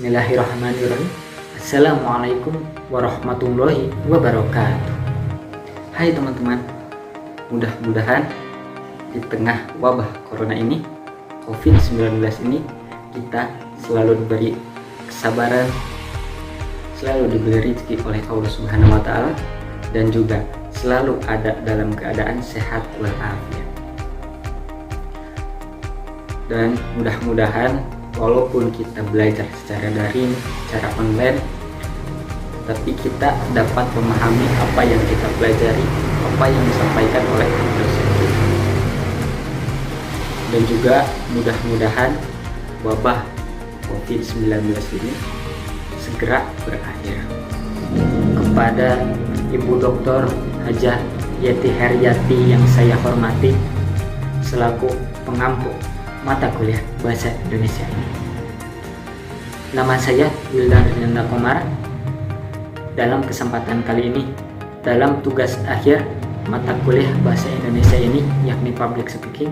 Bismillahirrahmanirrahim. Assalamualaikum warahmatullahi wabarakatuh. Hai teman-teman, mudah-mudahan di tengah wabah corona ini, COVID-19 ini, kita selalu diberi kesabaran, selalu diberi rezeki oleh Allah Subhanahu wa Ta'ala, dan juga selalu ada dalam keadaan sehat walafiat. Dan mudah-mudahan walaupun kita belajar secara daring, secara online, tapi kita dapat memahami apa yang kita pelajari, apa yang disampaikan oleh dosen kita. Dan juga mudah-mudahan wabah COVID-19 ini segera berakhir. Kepada Ibu Dr. Hajah Yati Haryati yang saya hormati selaku pengampu mata kuliah bahasa Indonesia ini. Nama saya Wildan Rinanda Komara. Dalam kesempatan kali ini, dalam tugas akhir mata kuliah bahasa Indonesia ini, yakni public speaking,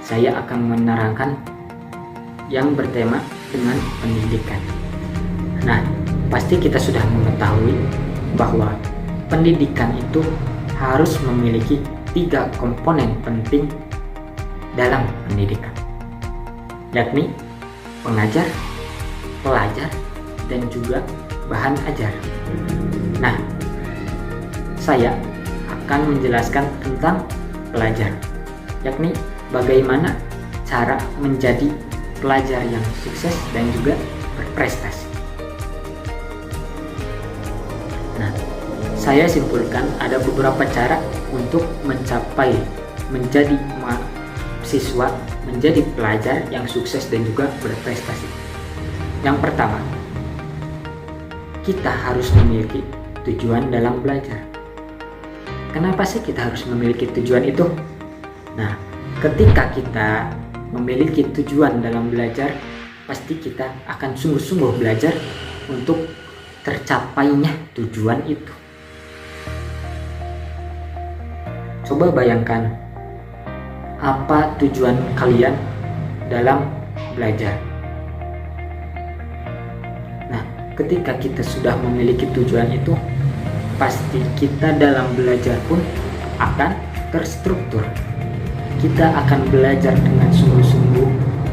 saya akan menerangkan yang bertema dengan pendidikan. Nah, pasti kita sudah mengetahui bahwa pendidikan itu harus memiliki 3 komponen penting dalam pendidikan, yakni pengajar, pelajar, dan juga bahan ajar. Nah, saya akan menjelaskan tentang pelajar, yakni bagaimana cara menjadi pelajar yang sukses dan juga berprestasi. Nah, saya simpulkan ada beberapa cara untuk mencapai menjadi siswa, menjadi pelajar yang sukses dan juga berprestasi. Yang pertama, kita harus memiliki tujuan dalam belajar. Kenapa sih kita harus memiliki tujuan itu? Nah, ketika kita memiliki tujuan dalam belajar, pasti kita akan sungguh-sungguh belajar untuk tercapainya tujuan itu. Coba bayangkan, apa tujuan kalian dalam belajar? Nah, ketika kita sudah memiliki tujuan itu, pasti kita dalam belajar pun akan terstruktur. Kita akan belajar dengan sungguh-sungguh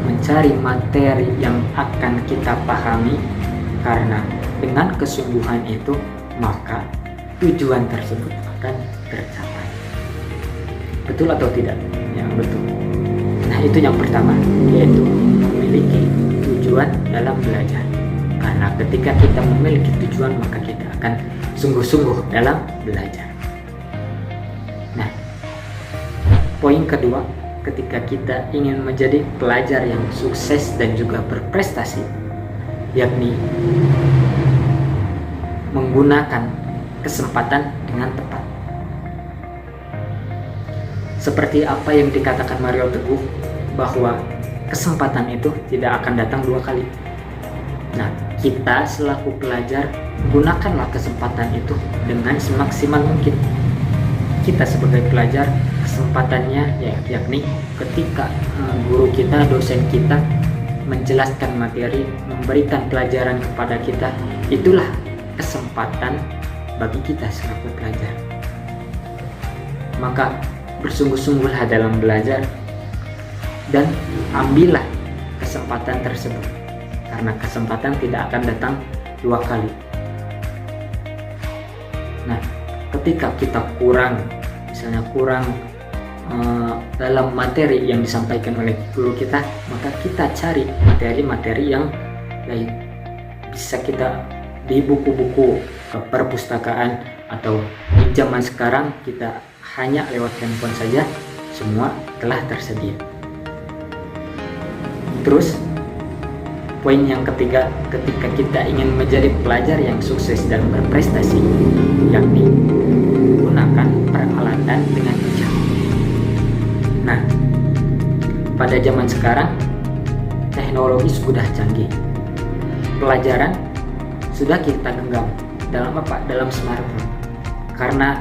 mencari materi yang akan kita pahami, karena dengan kesungguhan itu maka tujuan tersebut akan tercapai. Betul atau tidak? Yang betul. Nah, itu yang pertama, yaitu memiliki tujuan dalam belajar. Karena ketika kita memiliki tujuan, maka kita akan sungguh-sungguh dalam belajar. Nah, poin kedua, ketika kita ingin menjadi pelajar yang sukses dan juga berprestasi, yakni menggunakan kesempatan dengan tepat. Seperti apa yang dikatakan Mario Teguh, bahwa kesempatan itu tidak akan datang 2 kali. Nah, kita selaku pelajar, gunakanlah kesempatan itu dengan semaksimal mungkin. Kita sebagai pelajar, kesempatannya yakni ketika guru kita, dosen kita menjelaskan materi, memberikan pelajaran kepada kita, itulah kesempatan bagi kita selaku pelajar. Maka bersungguh-sungguhlah dalam belajar dan ambillah kesempatan tersebut, karena kesempatan tidak akan datang 2 kali. Nah, ketika kita kurang dalam materi yang disampaikan oleh guru kita, maka kita cari materi-materi yang lain. Bisa kita di buku-buku ke perpustakaan, atau di zaman sekarang kita hanya lewat handphone saja, semua telah tersedia. Terus, poin yang ketiga, ketika kita ingin menjadi pelajar yang sukses dan berprestasi, yakni gunakan peralatan dengan bijak. Nah, pada zaman sekarang teknologi sudah canggih. Pelajaran sudah kita genggam dalam apa? Dalam smartphone. Karena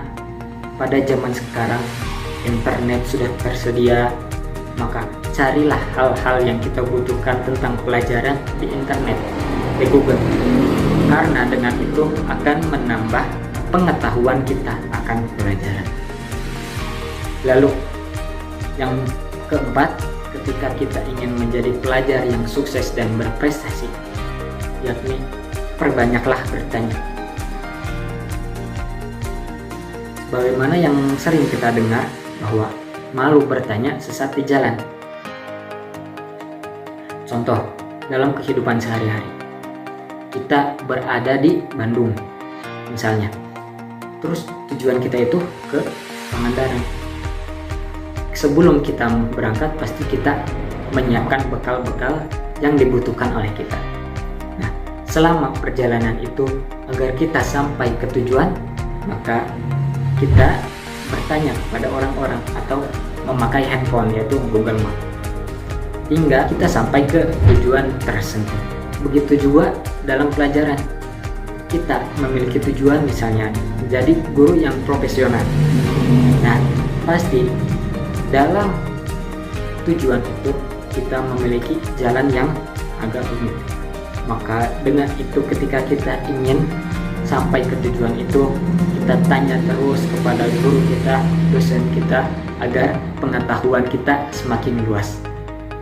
pada zaman sekarang internet sudah tersedia, maka carilah hal-hal yang kita butuhkan tentang pelajaran di internet, di Google. Karena dengan itu akan menambah pengetahuan kita akan pelajaran. Lalu yang keempat, ketika kita ingin menjadi pelajar yang sukses dan berprestasi, yakni perbanyaklah bertanya. Bagaimana yang sering kita dengar bahwa malu bertanya sesat di jalan. Contoh, dalam kehidupan sehari-hari, kita berada di Bandung misalnya, terus tujuan kita itu ke Pangandaran. Sebelum kita berangkat, pasti kita menyiapkan bekal-bekal yang dibutuhkan oleh kita. Nah, selama perjalanan itu, agar kita sampai ke tujuan, maka kita bertanya kepada orang-orang atau memakai handphone, yaitu Google Map, hingga kita sampai ke tujuan tersebut. Begitu juga dalam pelajaran, kita memiliki tujuan misalnya menjadi guru yang profesional. Nah, pasti dalam tujuan itu kita memiliki jalan yang agak rumit. Maka dengan itu, ketika kita ingin sampai ke tujuan itu, kita tanya terus kepada guru kita, dosen kita, agar pengetahuan kita semakin luas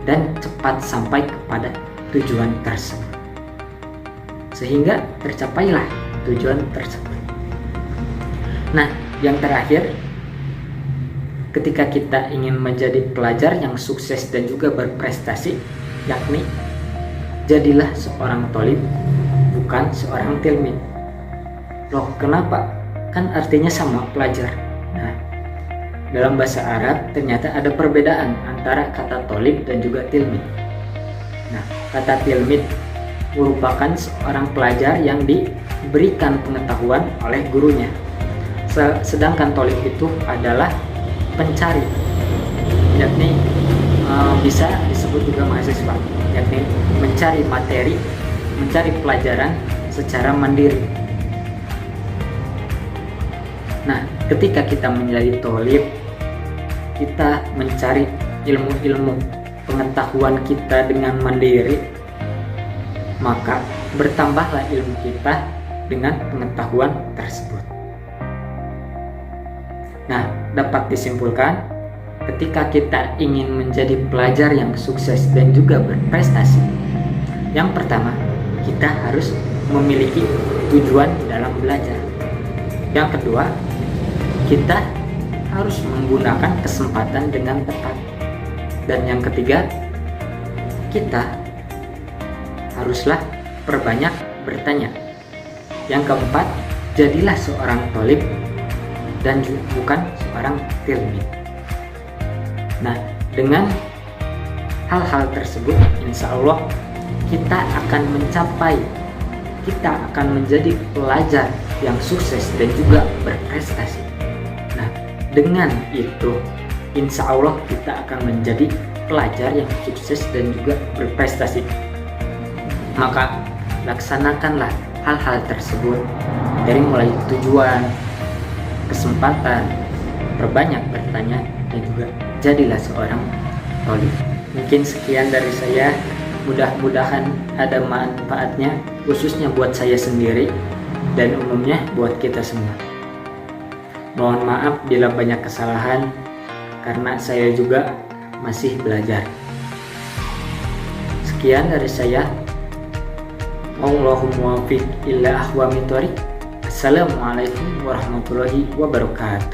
dan cepat sampai kepada tujuan tersebut, sehingga tercapailah tujuan tersebut. Nah, yang terakhir, ketika kita ingin menjadi pelajar yang sukses dan juga berprestasi, yakni jadilah seorang tholib, bukan seorang tilmid. Loh, kenapa? Kan artinya sama, pelajar. Nah, dalam bahasa Arab ternyata ada perbedaan antara kata tholib dan juga tilmid. Nah, kata tilmid merupakan seorang pelajar yang diberikan pengetahuan oleh gurunya. Sedangkan tholib itu adalah pencari, yakni bisa disebut juga mahasiswa, yakni mencari materi, mencari pelajaran secara mandiri. Nah, ketika kita menjadi tholib, kita mencari ilmu-ilmu pengetahuan kita dengan mandiri, maka bertambahlah ilmu kita dengan pengetahuan tersebut. Nah, dapat disimpulkan, ketika kita ingin menjadi pelajar yang sukses dan juga berprestasi, yang pertama, kita harus memiliki tujuan dalam belajar. Yang kedua, kita harus menggunakan kesempatan dengan tepat. Dan yang ketiga, kita haruslah perbanyak bertanya. Yang keempat, jadilah seorang tholib dan bukan seorang tilmid. Nah, dengan hal-hal tersebut, insya Allah kita akan menjadi pelajar yang sukses dan juga berprestasi. Nah, dengan itu, insya Allah kita akan menjadi pelajar yang sukses dan juga berprestasi. Maka laksanakanlah hal-hal tersebut, dari mulai tujuan, kesempatan, perbanyak bertanya, dan juga jadilah seorang tholib. Mungkin sekian dari saya, mudah-mudahan ada manfaatnya, khususnya buat saya sendiri dan umumnya buat kita semua. Mohon maaf bila banyak kesalahan, karena saya juga masih belajar. Sekian dari saya. Allahumma muwaffiq ila ahwami thoriq. Assalamualaikum warahmatullahi wabarakatuh.